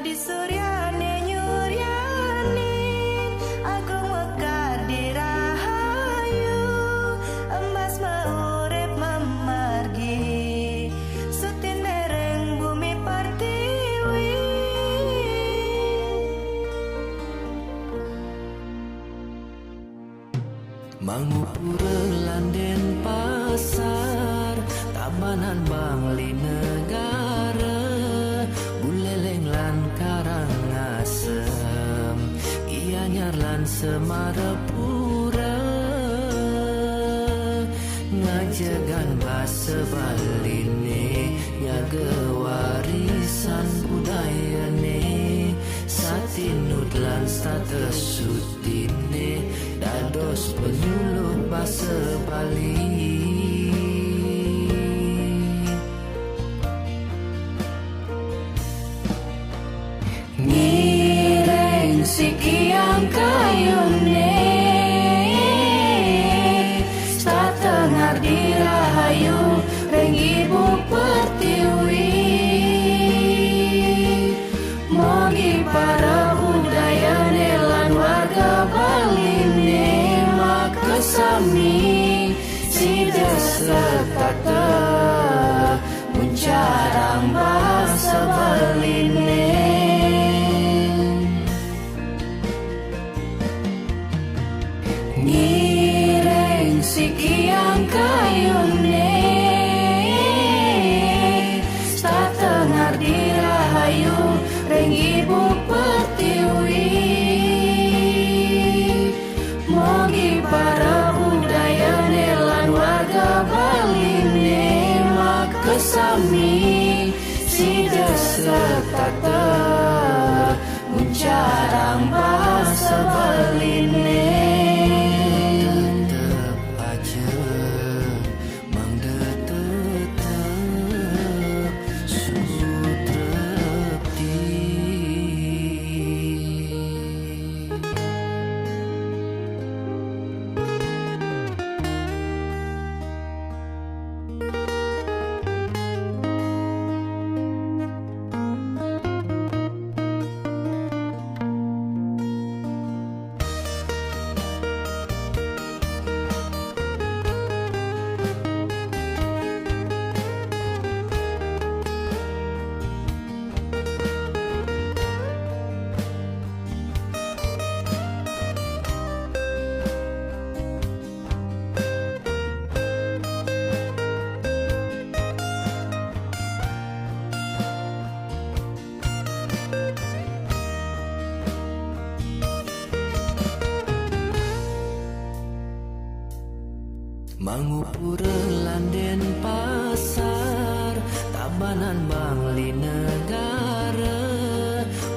di suryane nyuryanin agung mekar dirahayu emas maurip memargi sutin mereng bumi pertiwi Mangupura landen pasar Tabanan Bangli negara Buleleng lan Karangasem Gianyar lan Semarapura Ngajegan basa baline Nyaga warisan budayane Satinud lan status sutine Dados penyuluh basa Bali Ngireng sikiang kayune Satengar dirahayu Reng ibu pertiwi Mogi para budaya nelan warga Bali Maka sami sida serta mencarang bahasa Baline Ngireng sikiang kayune Satengar dirahayu Reng ibu pertiwi Mogi para budaya nelan warga Bali Maka sami sida serta mencarang bahasa Baline Tetep aja Mang tetep sutrepti Mangupura landen pasar Tabanan Bangli negara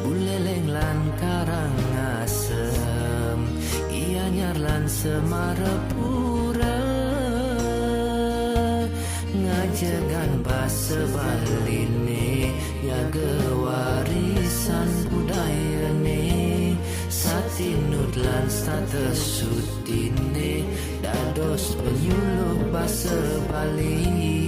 Buleleng lan Karangasem Gianyar lan Semarapura Ngajegan basa Baline Nyaga warisan budayane Satinud lan status sutine Dados penyuluh basa Bali